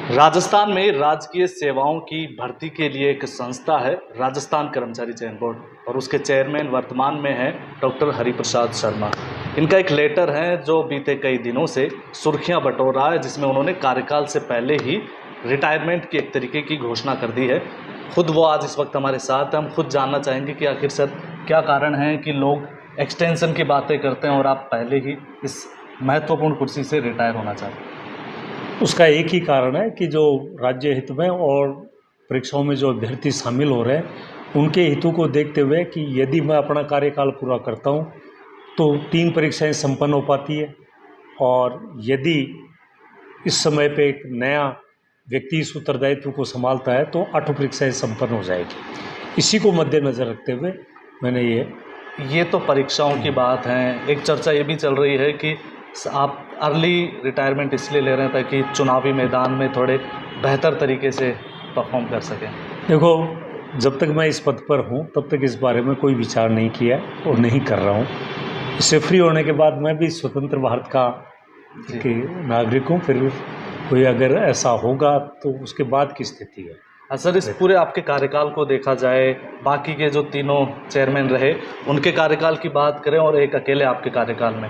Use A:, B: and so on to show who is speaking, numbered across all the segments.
A: राजस्थान में राजकीय सेवाओं की भर्ती के लिए एक संस्था है राजस्थान कर्मचारी चयन बोर्ड और उसके चेयरमैन वर्तमान में हैं डॉक्टर हरिप्रसाद शर्मा। इनका एक लेटर है जो बीते कई दिनों से सुर्खियां बटोर रहा है, जिसमें उन्होंने कार्यकाल से पहले ही रिटायरमेंट की एक तरीके की घोषणा कर दी है। खुद वो आज इस वक्त हमारे साथ हैं। हम खुद जानना चाहेंगे कि आखिर सर क्या कारण है कि लोग एक्सटेंशन की बातें करते हैं और आप पहले ही इस महत्वपूर्ण कुर्सी से रिटायर होना चाहते हैं।
B: उसका एक ही कारण है कि जो राज्य हित में और परीक्षाओं में जो अभ्यर्थी शामिल हो रहे हैं उनके हितों को देखते हुए कि यदि मैं अपना कार्यकाल पूरा करता हूं तो 3 परीक्षाएं संपन्न हो पाती है, और यदि इस समय पे एक नया व्यक्ति इस उत्तरदायित्व को संभालता है तो 8 परीक्षाएं संपन्न हो जाएगी। इसी को मद्देनज़र रखते हुए मैंने
A: ये तो परीक्षाओं की बात है। एक चर्चा ये भी चल रही है कि आप अर्ली रिटायरमेंट इसलिए ले रहे हैं ताकि चुनावी मैदान में थोड़े बेहतर तरीके से परफॉर्म कर सकें।
B: देखो, जब तक मैं इस पद पर हूँ तब तक इस बारे में कोई विचार नहीं किया और नहीं कर रहा हूँ। इससे फ्री होने के बाद मैं भी स्वतंत्र भारत का नागरिक हूँ। फिर कोई अगर ऐसा होगा तो उसके बाद की स्थिति है।
A: सर, इस पूरे आपके कार्यकाल को देखा जाए, बाकी के जो तीनों चेयरमैन रहे उनके कार्यकाल की बात करें और एक अकेले आपके कार्यकाल में,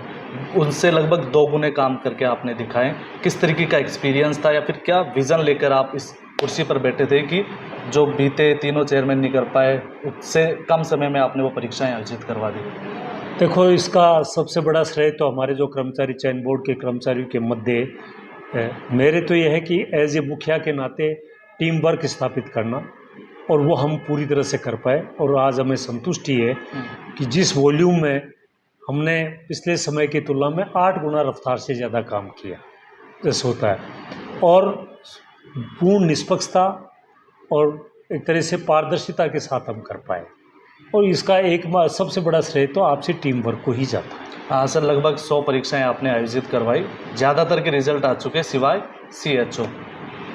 A: उनसे लगभग 2 गुने काम करके आपने दिखाए। किस तरीके का एक्सपीरियंस था या फिर क्या विज़न लेकर आप इस कुर्सी पर बैठे थे कि जो बीते तीनों चेयरमैन नहीं कर पाए उससे कम समय में आपने वो परीक्षाएं आयोजित करवा दी?
B: देखो, इसका सबसे बड़ा श्रेय तो हमारे जो कर्मचारी चयन बोर्ड के कर्मचारियों के मध्य मेरे तो यह है कि एज ए मुखिया के नाते टीम वर्क स्थापित करना, और वो हम पूरी तरह से कर पाए। और आज हमें संतुष्टि है कि जिस वॉल्यूम में हमने पिछले समय की तुलना में 8 गुना रफ्तार से ज़्यादा काम किया जैसे होता है, और पूर्ण निष्पक्षता और एक तरह से पारदर्शिता के साथ हम कर पाए। और इसका एक सबसे बड़ा श्रेय तो आपसी टीम वर्क को ही जाता है।
A: हाँ सर, लगभग 100 परीक्षाएं आपने आयोजित करवाई, ज़्यादातर के रिजल्ट आ चुके सिवाय CHO।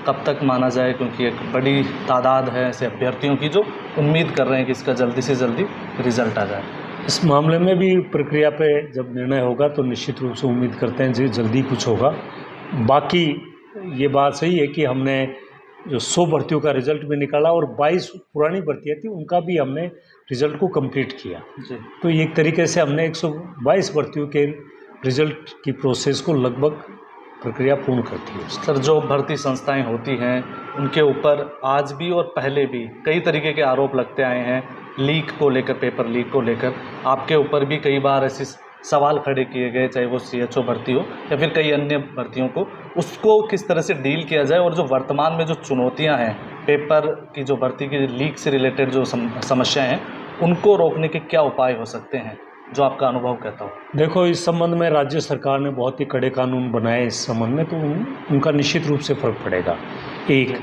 A: कब तक माना जाए, क्योंकि एक बड़ी तादाद है ऐसे अभ्यर्थियों की जो उम्मीद कर रहे हैं कि इसका जल्दी से जल्दी रिजल्ट आ जाए।
B: इस मामले में भी प्रक्रिया पे जब निर्णय होगा तो निश्चित रूप से उम्मीद करते हैं जी जल्दी कुछ होगा। बाकी ये बात सही है कि हमने जो 100 भर्तियों का रिजल्ट भी निकाला और 22 पुरानी भर्तियाँ थी उनका भी हमने रिजल्ट को कंप्लीट किया
A: जी।
B: तो एक तरीके से हमने 122 भर्तियों के रिजल्ट की प्रोसेस को लगभग प्रक्रिया पूर्ण करती है।
A: सर, जो भर्ती संस्थाएं होती हैं उनके ऊपर आज भी और पहले भी कई तरीके के आरोप लगते आए हैं, लीक को लेकर, पेपर लीक को लेकर। आपके ऊपर भी कई बार ऐसे सवाल खड़े किए गए, चाहे वो CHO भर्ती हो या फिर कई अन्य भर्तियों को, उसको किस तरह से डील किया जाए। और जो वर्तमान में जो चुनौतियाँ हैं, पेपर की जो भर्ती की लीक से रिलेटेड जो समस्याएँ हैं, उनको रोकने के क्या उपाय हो सकते हैं, जो आपका अनुभव कहता हो?
B: देखो, इस संबंध में राज्य सरकार ने बहुत ही कड़े कानून बनाए इस संबंध में, तो उनका निश्चित रूप से फर्क पड़ेगा। एक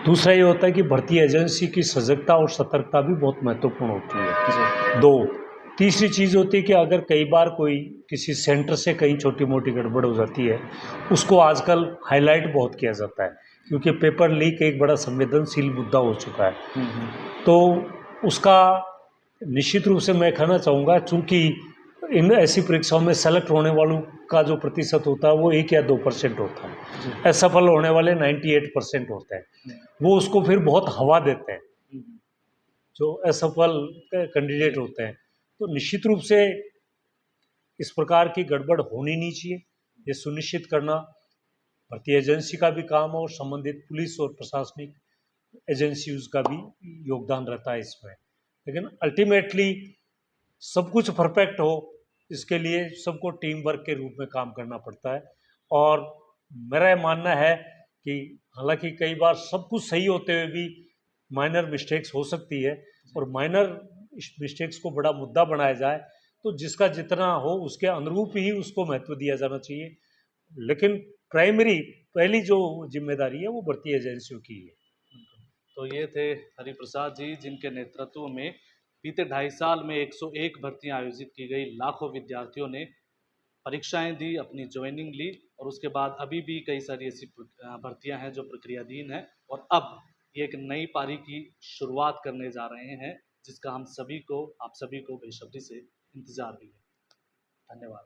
B: दूसरा ये होता है कि भर्ती एजेंसी की सजगता और सतर्कता भी बहुत महत्वपूर्ण होती है। 2 तीसरी चीज़ होती है कि अगर कई बार कोई किसी सेंटर से कहीं छोटी मोटी गड़बड़ हो जाती है, उसको आजकल हाईलाइट बहुत किया जाता है, क्योंकि पेपर लीक एक बड़ा संवेदनशील मुद्दा हो चुका है। तो उसका निश्चित रूप से मैं कहना चाहूँगा, चूँकि इन ऐसी परीक्षाओं में सेलेक्ट होने वालों का जो प्रतिशत होता है वो 1 या 2% होता है, असफल होने वाले 98% होते हैं। वो उसको फिर बहुत हवा देते हैं जो असफल कैंडिडेट होते हैं। तो निश्चित रूप से इस प्रकार की गड़बड़ होनी नहीं चाहिए, ये सुनिश्चित करना भर्ती एजेंसी का भी काम है और संबंधित पुलिस और प्रशासनिक एजेंसीज का भी योगदान रहता है इसमें। लेकिन अल्टीमेटली सब कुछ परफेक्ट हो, इसके लिए सबको टीम वर्क के रूप में काम करना पड़ता है। और मेरा मानना है कि हालांकि कई बार सब कुछ सही होते हुए भी माइनर मिस्टेक्स हो सकती है, और माइनर मिस्टेक्स को बड़ा मुद्दा बनाया जाए तो जिसका जितना हो उसके अनुरूप ही उसको महत्व दिया जाना चाहिए। लेकिन प्राइमरी पहली जो जिम्मेदारी है वो भर्ती एजेंसियों की है।
A: तो ये थे हरिप्रसाद जी, जिनके नेतृत्व में बीते 2.5 साल में 101 भर्तियां आयोजित की गई। लाखों विद्यार्थियों ने परीक्षाएं दी, अपनी ज्वाइनिंग ली, और उसके बाद अभी भी कई सारी ऐसी भर्तियां हैं जो प्रक्रियाधीन हैं। और अब ये एक नई पारी की शुरुआत करने जा रहे हैं, जिसका हम सभी को, आप सभी को बेसब्री से इंतजार भी है। धन्यवाद।